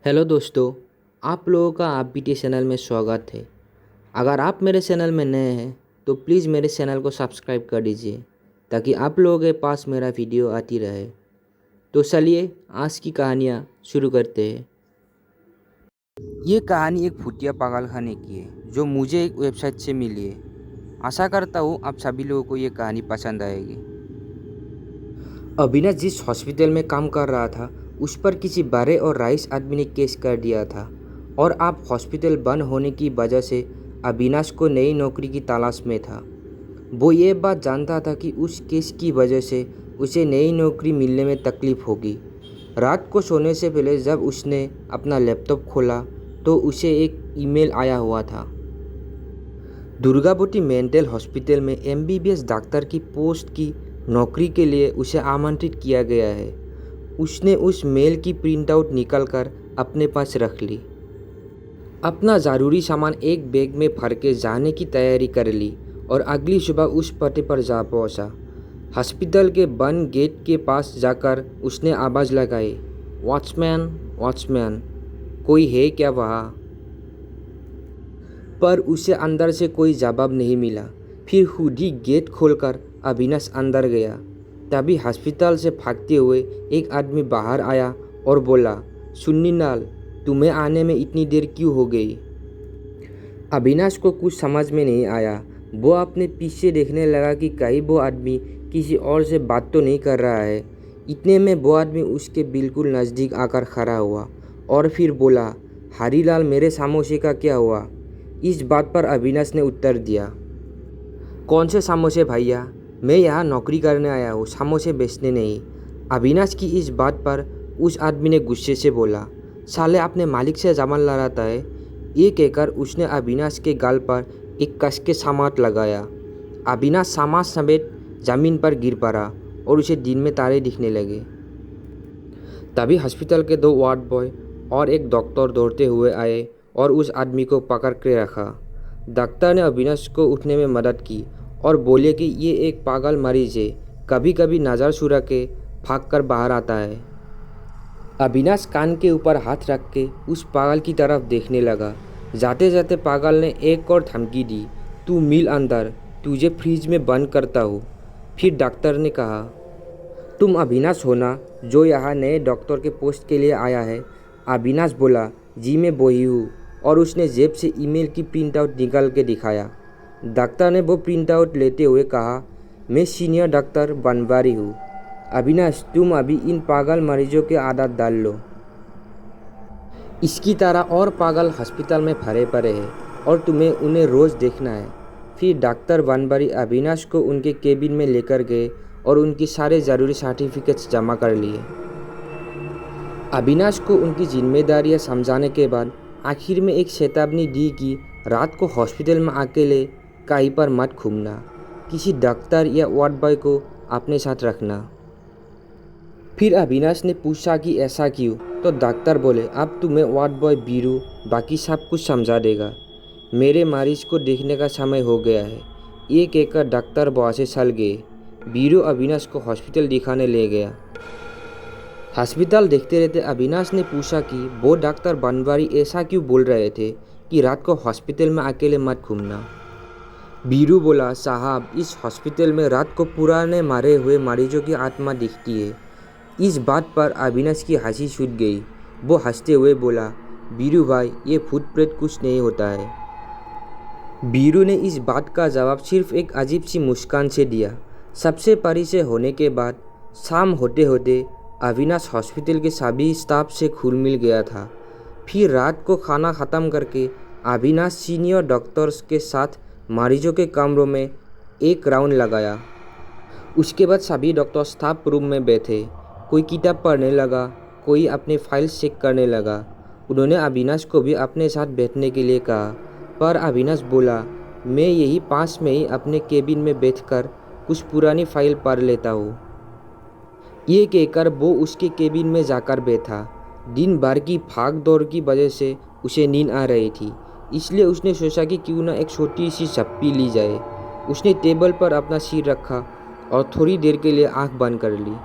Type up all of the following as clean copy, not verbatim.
Hello दोस्तों, आप लोगों का आप बीटी चैनल में स्वागत है। अगर आप मेरे चैनल में नए हैं तो प्लीज़ मेरे चैनल को सब्सक्राइब कर दीजिए ताकि आप लोगों के पास मेरा वीडियो आती रहे। तो चलिए आज की कहानियाँ शुरू करते हैं। ये कहानी एक भूतिया पागलखाने की है जो मुझे एक वेबसाइट से मिली है। आशा करता हूँ आप सभी लोगों को ये कहानी पसंद आएगी। अविनाश जिस हॉस्पिटल में काम कर रहा था उस पर किसी बड़े और राइस आदमी ने केस कर दिया था और अब हॉस्पिटल बंद होने की वजह से अविनाश को नई नौकरी की तलाश में था। वो ये बात जानता था कि उस केस की वजह से उसे नई नौकरी मिलने में तकलीफ होगी। रात को सोने से पहले जब उसने अपना लैपटॉप खोला तो उसे एक ईमेल आया हुआ था। दुर्गावती मेंटल हॉस्पिटल में एमबीबीएस डॉक्टर की पोस्ट की नौकरी के लिए उसे आमंत्रित किया गया है। उसने उस मेल की प्रिंट आउट निकाल कर अपने पास रख ली। अपना ज़रूरी सामान एक बैग में भर के जाने की तैयारी कर ली और अगली सुबह उस पते पर जा पहुंचा। हॉस्पिटल के बंद गेट के पास जाकर उसने आवाज़ लगाई, वॉचमैन वॉचमैन, कोई है क्या वहाँ? पर उसे अंदर से कोई जवाब नहीं मिला। फिर खुद ही गेट खोलकर अविनाश अंदर गया। तभी हॉस्पिटल से भागते हुए एक आदमी बाहर आया और बोला, सुन्नीलाल, तुम्हें आने में इतनी देर क्यों हो गई? अविनाश को कुछ समझ में नहीं आया। वो अपने पीछे देखने लगा कि कहीं वो आदमी किसी और से बात तो नहीं कर रहा है। इतने में वो आदमी उसके बिल्कुल नज़दीक आकर खड़ा हुआ और फिर बोला, हरीलाल, मेरे समोसे का क्या हुआ? इस बात पर अविनाश ने उत्तर दिया, कौन से समोसे भैया? मैं यहाँ नौकरी करने आया हूँ, समोसे बेचने नहीं। अविनाश की इस बात पर उस आदमी ने गुस्से से बोला, साले अपने मालिक से जबान लड़ाता है। ये कहकर उसने अविनाश के गाल पर एक कस के समाट लगाया। अविनाश सामान समेत जमीन पर गिर पड़ा और उसे दिन में तारे दिखने लगे। तभी हॉस्पिटल के 2 वार्ड बॉय और एक डॉक्टर दौड़ते हुए आए और उस आदमी को पकड़ के रखा। डॉक्टर ने अविनाश को उठने में मदद की और बोले कि ये एक पागल मरीज है, कभी कभी नज़र चुरा के भागकर बाहर आता है। अविनाश कान के ऊपर हाथ रख के उस पागल की तरफ देखने लगा। जाते जाते पागल ने एक और धमकी दी, तू मिल अंदर, तुझे फ्रिज में बंद करता हूँ। फिर डॉक्टर ने कहा, तुम अविनाश हो ना, जो यहाँ नए डॉक्टर के पोस्ट के लिए आया है? अविनाश बोला, जी मैं वही हूँ, और उसने जेब से ईमेल की प्रिंट आउट निकाल के दिखाया। डॉक्टर ने वो प्रिंट आउट लेते हुए कहा, मैं सीनियर डॉक्टर बनवारी हूँ। अविनाश, तुम अभी इन पागल मरीजों के आदत डाल लो। इसकी तरह और पागल हॉस्पिटल में भरे पड़े हैं और तुम्हें उन्हें रोज़ देखना है। फिर डॉक्टर बनवारी अविनाश को उनके केबिन में लेकर गए और उनकी सारे ज़रूरी सर्टिफिकेट्स जमा कर लिए। अविनाश को उनकी जिम्मेदारियां समझाने के बाद आखिर में एक चेतावनी दी कि रात को हॉस्पिटल में अकेले कहीं पर मत घूमना, किसी डॉक्टर या वार्ड बॉय को अपने साथ रखना। फिर अविनाश ने पूछा कि ऐसा क्यों? तो डॉक्टर बोले, अब तुम्हें वार्ड बॉय बीरू बाकी सब कुछ समझा देगा। मेरे मरीज को देखने का समय हो गया है। ये कहकर डॉक्टर वहाँ से चल गए। बीरू अविनाश को हॉस्पिटल दिखाने ले गया। हॉस्पिटल देखते रहते अविनाश ने पूछा कि वो डॉक्टर बनवारी ऐसा क्यों बोल रहे थे कि रात को हॉस्पिटल में अकेले मत घूमना। बीरू बोला, साहब, इस हॉस्पिटल में रात को पुराने मारे हुए मरीजों की आत्मा दिखती है। इस बात पर अविनाश की हंसी छूट गई। वो हंसते हुए बोला, बीरू भाई, ये भूत प्रेत कुछ नहीं होता है। बीरू ने इस बात का जवाब सिर्फ एक अजीब सी मुस्कान से दिया। सबसे परिचय होने के बाद शाम होते होते अविनाश हॉस्पिटल के सभी स्टाफ से घुल मिल गया था। फिर रात को खाना ख़त्म करके अविनाश सीनियर डॉक्टर्स के साथ मरीजों के कमरों में एक राउंड लगाया। उसके बाद सभी डॉक्टर स्टाफ रूम में बैठे। कोई किताब पढ़ने लगा, कोई अपने फाइल्स चेक करने लगा। उन्होंने अविनाश को भी अपने साथ बैठने के लिए कहा, पर अविनाश बोला, मैं यही पास में ही अपने केबिन में बैठकर कुछ पुरानी फाइल पढ़ लेता हूँ। ये कहकर वो उसके केबिन में जाकर बैठा। दिन भर की भाग दौड़ की वजह से उसे नींद आ रही थी, इसलिए उसने सोचा कि क्यों ना एक छोटी सी झप्पी ली जाए। उसने टेबल पर अपना सिर रखा और थोड़ी देर के लिए आंख बंद कर ली।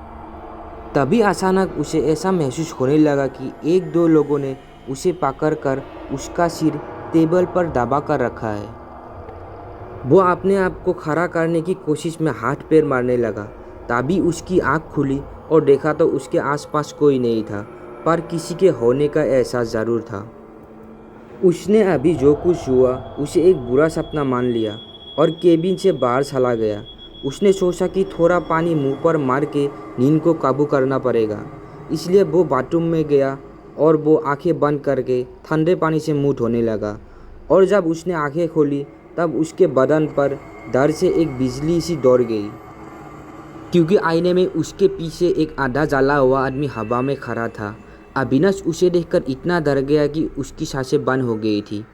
तभी अचानक उसे ऐसा महसूस होने लगा कि 1-2 लोगों ने उसे पकड़ कर उसका सिर टेबल पर दबा कर रखा है। वो अपने आप को खड़ा करने की कोशिश में हाथ पैर मारने लगा। तभी उसकी आँख खुली और देखा तो उसके आसपास कोई नहीं था, पर किसी के होने का एहसास ज़रूर था। उसने अभी जो कुछ हुआ उसे एक बुरा सपना मान लिया और केबिन से बाहर चला गया। उसने सोचा कि थोड़ा पानी मुंह पर मार के नींद को काबू करना पड़ेगा, इसलिए वो बाथरूम में गया और वो आंखें बंद करके ठंडे पानी से मुंह धोने लगा। और जब उसने आंखें खोली तब उसके बदन पर डर से एक बिजली सी दौड़ गई, क्योंकि आईने में उसके पीछे एक आधा जला हुआ आदमी हवा में खड़ा था। अविनाश उसे देखकर इतना डर गया कि उसकी सांसें बंद हो गई थी।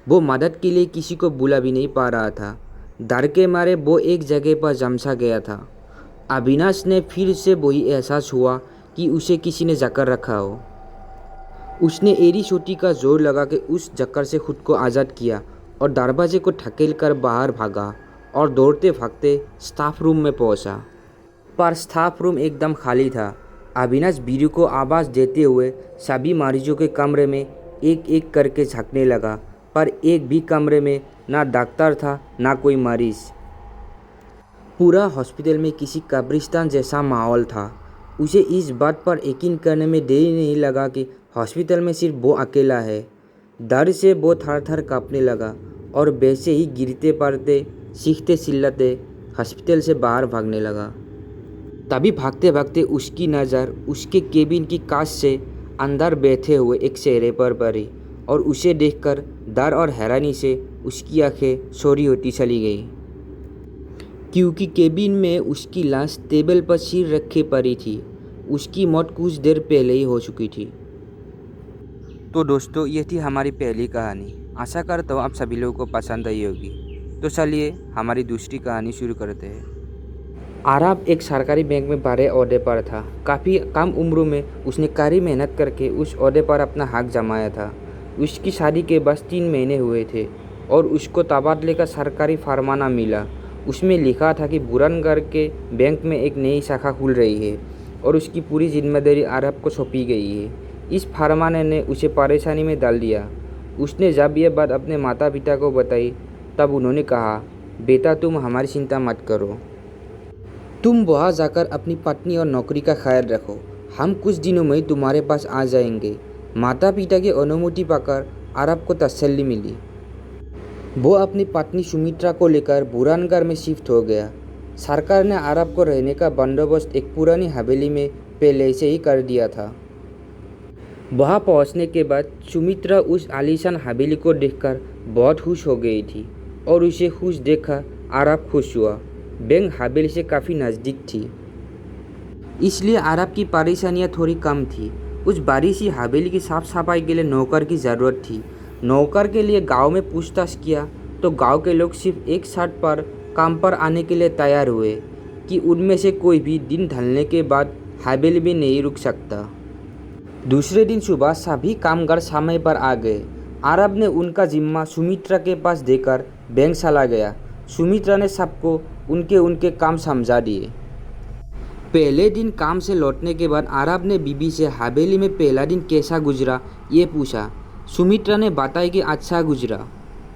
वो मदद के लिए किसी को बुला भी नहीं पा रहा था। डर के मारे वो एक जगह पर जमसा गया था। अविनाश ने फिर से वही एहसास हुआ कि उसे किसी ने जकड़ रखा हो। उसने एड़ी चोटी का जोर लगा के उस जकड़ से खुद को आज़ाद किया और दरवाजे को ढकेल कर बाहर भागा और दौड़ते भागते स्टाफ रूम में पहुंचा। पर स्टाफ रूम एकदम खाली था। अविनाश बीरू को आवाज़ देते हुए सभी मरीजों के कमरे में एक एक करके झांकने लगा, पर एक भी कमरे में ना डॉक्टर था ना कोई मरीज। पूरा हॉस्पिटल में किसी कब्रिस्तान जैसा माहौल था। उसे इस बात पर यकीन करने में देरी नहीं लगा कि हॉस्पिटल में सिर्फ वो अकेला है। डर से वो थर थर काँपने लगा और वैसे ही गिरते पड़ते चीखते चिल्लाते हॉस्पिटल से बाहर भागने लगा। तभी भागते भागते उसकी नज़र उसके केबिन की कांच से अंदर बैठे हुए एक चेहरे पर पड़ी और उसे देखकर डर और हैरानी से उसकी आंखें चौड़ी होती चली गई, क्योंकि केबिन में उसकी लाश टेबल पर सिर रखे पड़ी थी। उसकी मौत कुछ देर पहले ही हो चुकी थी। तो दोस्तों, ये थी हमारी पहली कहानी। आशा करता हूँ आप सभी लोगों को पसंद आई होगी। तो चलिए हमारी दूसरी कहानी शुरू करते हैं। आरब एक सरकारी बैंक में बड़े ओहदे पर था। काफ़ी कम उम्र में उसने कड़ी मेहनत करके उस ओहदे पर अपना हक जमाया था। उसकी शादी के बस 3 महीने हुए थे और उसको तबादले का सरकारी फरमाना मिला। उसमें लिखा था कि बुरनगर के बैंक में एक नई शाखा खुल रही है और उसकी पूरी जिम्मेदारी आरब को सौंपी गई है। इस फरमाने ने उसे परेशानी में डाल दिया। उसने जब यह बात अपने माता पिता को बताई तब उन्होंने कहा, बेटा तुम हमारी चिंता मत करो, तुम वहाँ जाकर अपनी पत्नी और नौकरी का ख्याल रखो, हम कुछ दिनों में ही तुम्हारे पास आ जाएंगे। माता पिता की अनुमति पाकर आरब को तसल्ली मिली। वो अपनी पत्नी सुमित्रा को लेकर बुरनगर में शिफ्ट हो गया। सरकार ने आरब को रहने का बंदोबस्त एक पुरानी हवेली में पहले से ही कर दिया था। वहाँ पहुँचने के बाद सुमित्रा उस आलीशान हवेली को देखकर बहुत खुश हो गई थी और उसे खुश देखकर आरब खुश हुआ। बैंक हवेली से काफ़ी नज़दीक थी, इसलिए आरब की परेशानियाँ थोड़ी कम थी। उस बड़ी सी हवेली की साफ सफाई के लिए नौकर की ज़रूरत थी। नौकर के लिए गांव में पूछताछ किया तो गांव के लोग सिर्फ एक शर्त पर काम पर आने के लिए तैयार हुए कि उनमें से कोई भी दिन ढलने के बाद हवेली में नहीं रुक सकता। दूसरे दिन सुबह सभी कामगार समय पर आ गए। आरब ने उनका जिम्मा सुमित्रा के पास देकर बैंक चला गया। सुमित्रा ने सबको उनके उनके काम समझा दिए। पहले दिन काम से लौटने के बाद आरब ने बीबी से हवेली में पहला दिन कैसा गुजरा ये पूछा। सुमित्रा ने बताया कि अच्छा गुजरा,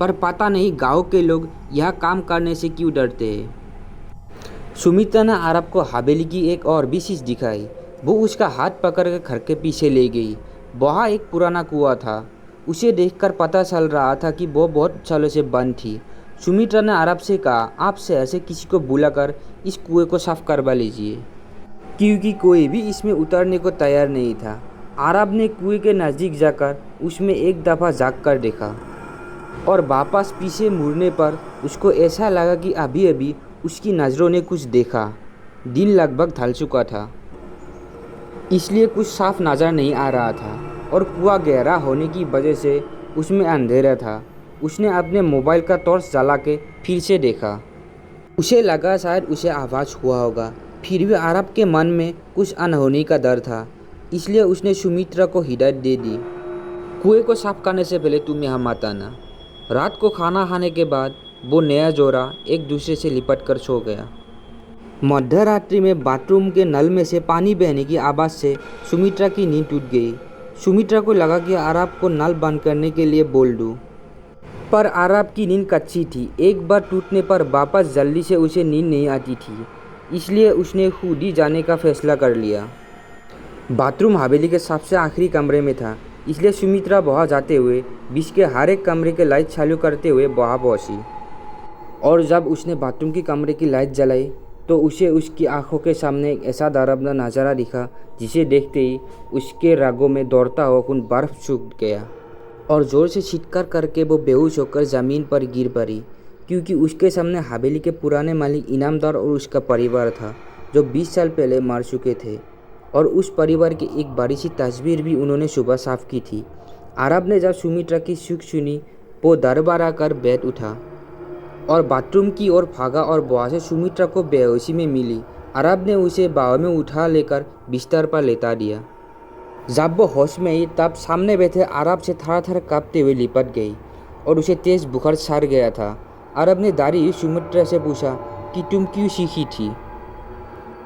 पर पता नहीं गांव के लोग यह काम करने से क्यों डरते हैं। सुमित्रा ने आरब को हवेली की एक और भी चीज़ दिखाई। वो उसका हाथ पकड़ कर घर के पीछे ले गई। वहाँ एक पुराना कुआं था। उसे देखकर पता चल रहा था कि वो बहुत सालों से बंद थी। सुमित्रा ने आरब से कहा, आप शहर से किसी को बुलाकर इस कुएं को साफ करवा लीजिए, क्योंकि कोई भी इसमें उतरने को तैयार नहीं था। आरब ने कुएं के नज़दीक जाकर उसमें एक दफ़ा झाँक कर देखा और वापस पीछे मुड़ने पर उसको ऐसा लगा कि अभी अभी उसकी नज़रों ने कुछ देखा। दिन लगभग ढल चुका था, इसलिए कुछ साफ नज़र नहीं आ रहा था और कुआं गहरा होने की वजह से उसमें अंधेरा था। उसने अपने मोबाइल का टॉर्च जला के फिर से देखा। उसे लगा शायद उसे आवाज़ हुआ होगा। फिर भी आरब के मन में कुछ अनहोनी का डर था, इसलिए उसने सुमित्रा को हिदायत दे दी, कुएं को साफ करने से पहले तुम यहाँ मत आना। रात को खाना खाने के बाद वो नया जोड़ा एक दूसरे से लिपट कर सो गया। मध्य रात्रि में बाथरूम के नल में से पानी बहने की आवाज़ से सुमित्रा की नींद टूट गई। सुमित्रा को लगा कि आरब को नल बंद करने के लिए बोल दूँ, पर आरब की नींद कच्ची थी। एक बार टूटने पर वापस जल्दी से उसे नींद नहीं आती थी, इसलिए उसने खुद ही जाने का फैसला कर लिया। बाथरूम हवेली के सबसे आखिरी कमरे में था, इसलिए सुमित्रा वहाँ जाते हुए बीच के हर एक कमरे के लाइट चालू करते हुए वहाँ पहुँची। और जब उसने बाथरूम की कमरे की लाइट जलाई तो उसे उसकी आंखों के सामने एक ऐसा डरावना नज़ारा दिखा जिसे देखते ही उसके रगों में दौड़ता हुआ खून बर्फ सूख गया और ज़ोर से चित्कार करके वो बेहोश होकर ज़मीन पर गिर पड़ी, क्योंकि उसके सामने हवेली के पुराने मालिक इनामदार और उसका परिवार था जो 20 साल पहले मर चुके थे। और उस परिवार की एक बड़ी सी तस्वीर भी उन्होंने सुबह साफ की थी। आरब ने जब सुमित्रा की सुख सुनी वो दरबारा कर बैठ उठा और बाथरूम की ओर भागा और वहाँ से सुमित्रा को बेहोशी में मिली। अरब ने उसे बाहों में उठा लेकर बिस्तर पर लेटा दिया। जब वो होश में आई तब सामने बैठे अरब से थर-थर काँपते हुए लिपट गई और उसे तेज़ बुखार छा गया था। अरब ने दारी सुमित्रा से पूछा कि तुम क्यों सीखी थी।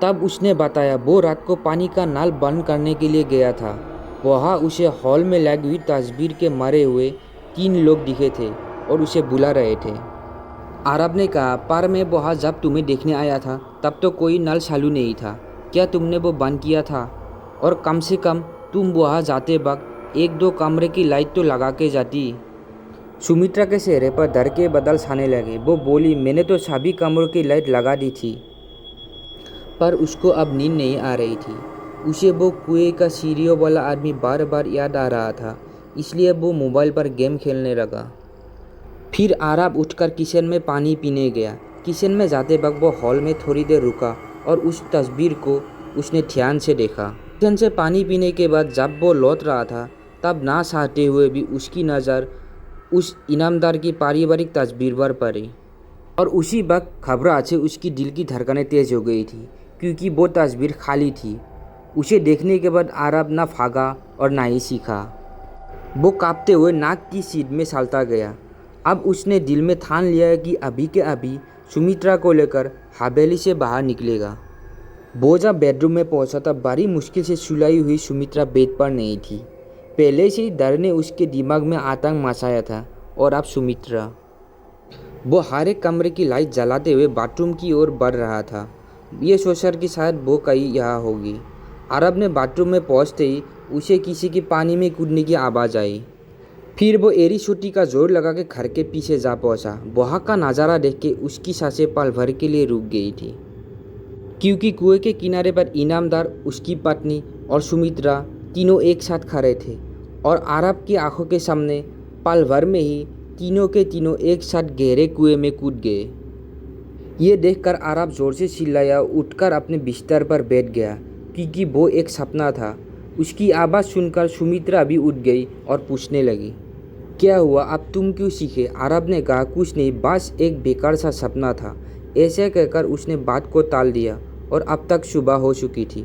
तब उसने बताया वो रात को पानी का नल बंद करने के लिए गया था। वहाँ उसे हॉल में लगी हुई तस्वीर के मरे हुए 3 लोग दिखे थे और उसे बुला रहे थे। आरब ने कहा, पर मैं वहाँ जब तुम्हें देखने आया था तब तो कोई नल चालू नहीं था, क्या तुमने वो बंद किया था? और कम से कम तुम वहाँ जाते वक्त 1-2 कमरे की लाइट तो लगा के जाती। सुमित्रा के चेहरे पर डर के बादल छाने लगे। वो बोली, मैंने तो सभी कमरों की लाइट लगा दी थी। पर उसको अब नींद नहीं आ रही थी। उसे वो कुएं का सीढ़ियों वाला आदमी बार बार याद आ रहा था, इसलिए वो मोबाइल पर गेम खेलने लगा। फिर आरब उठकर किचन में पानी पीने गया। किचन में जाते वक्त वो हॉल में थोड़ी देर रुका और उस तस्वीर को उसने ध्यान से देखा। किचन से पानी पीने के बाद जब वो लौट रहा था तब ना चाहते हुए भी उसकी नज़र उस इनामदार की पारिवारिक तस्वीर पर पड़ी और उसी वक्त घबराहट से उसकी दिल की धड़कनें तेज़ हो गई थी, क्योंकि वो तस्वीर खाली थी। उसे देखने के बाद आरब ना भागा और ना ही सीखा। वो काँपते हुए नाक की सीध में चलता गया। अब उसने दिल में ठान लिया कि अभी के अभी सुमित्रा को लेकर हवेली से बाहर निकलेगा। वो जब बेडरूम में पहुंचा तब बड़ी मुश्किल से सुलाई हुई सुमित्रा बेड पर नहीं थी। पहले से ही डर ने उसके दिमाग में आतंक मचाया था और अब सुमित्रा। वो हर एक कमरे की लाइट जलाते हुए बाथरूम की ओर बढ़ रहा था, ये सोचकर कि शायद वो कहीं यहाँ होगी। अरब ने बाथरूम में पहुँचते ही उसे किसी के पानी में कूदने की आवाज़ आई। फिर वो एड़ी छोटी का जोर लगा के घर के पीछे जा पहुंचा। वहाँ का नज़ारा देख के उसकी सांसें पल भर के लिए रुक गई थी, क्योंकि कुएं के किनारे पर इनामदार, उसकी पत्नी और सुमित्रा तीनों एक साथ खड़े थे और आरब की आंखों के सामने पल भर में ही तीनों के तीनों एक साथ गहरे कुएं में कूद गए। ये देखकर आरब जोर से चिल्लाया, उठकर अपने बिस्तर पर बैठ गया, क्योंकि वो एक सपना था। उसकी आवाज़ सुनकर सुमित्रा भी उठ गई और पूछने लगी, क्या हुआ, अब तुम क्यों सीखे? अरब ने कहा, कुछ नहीं, बस एक बेकार सा सपना था। ऐसे कहकर उसने बात को टाल दिया और अब तक सुबह हो चुकी थी।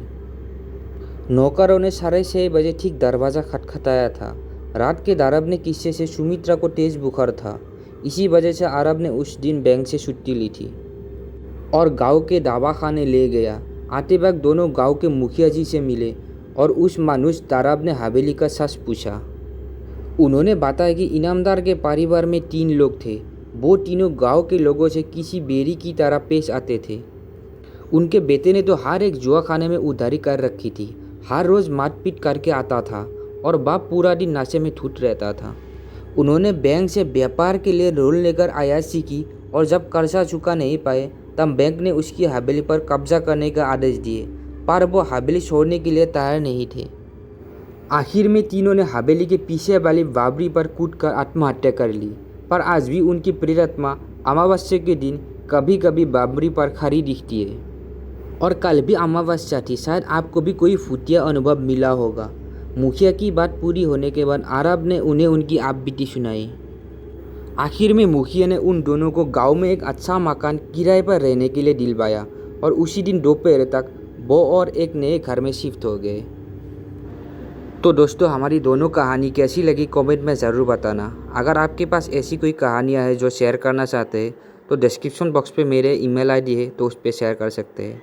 नौकरों ने 6:30 बजे ठीक दरवाज़ा खटखटाया था। रात के अरब ने किस्से से सुमित्रा को तेज़ बुखार था। इसी वजह से अरब ने उस दिन बैंक से छुट्टी ली थी और गांव के दवाखाने ले गया। आते वक्त दोनों गांव के मुखिया जी से मिले और उस मनुष्य अरब ने हवेली का सच पूछा। उन्होंने बताया कि इनामदार के परिवार में 3 लोग थे। वो तीनों गांव के लोगों से किसी बेरी की तरह पेश आते थे। उनके बेटे ने तो हर एक जुआ खाने में उधारी कर रखी थी, हर रोज़ मारपीट करके आता था और बाप पूरा दिन नशे में धुत रहता था। उन्होंने बैंक से व्यापार के लिए लोन लेकर अय्याशी की और जब कर्जा चुका नहीं पाए तब बैंक ने उसकी हवेली पर कब्जा करने का आदेश दिए, पर वो हवेली छोड़ने के लिए तैयार नहीं थे। आखिर में तीनों ने हवेली के पीछे वाली बावड़ी पर कूदकर आत्महत्या कर ली, पर आज भी उनकी प्रेतात्मा अमावस्या के दिन कभी कभी बावड़ी पर खड़ी दिखती है। और कल भी अमावस्या थी, शायद आपको भी कोई फुतिया अनुभव मिला होगा। मुखिया की बात पूरी होने के बाद अरब ने उन्हें उनकी आपबीती सुनाई। आखिर में मुखिया ने उन दोनों को गांव में एक अच्छा मकान किराए पर रहने के लिए दिलवाया और उसी दिन दोपहर तक वो और एक नए घर में शिफ्ट हो गए। तो दोस्तों, हमारी दोनों कहानी कैसी लगी कमेंट में ज़रूर बताना। अगर आपके पास ऐसी कोई कहानियाँ हैं जो शेयर करना चाहते हैं तो डिस्क्रिप्शन बॉक्स पे मेरे ईमेल आईडी है, तो उस पर शेयर कर सकते हैं।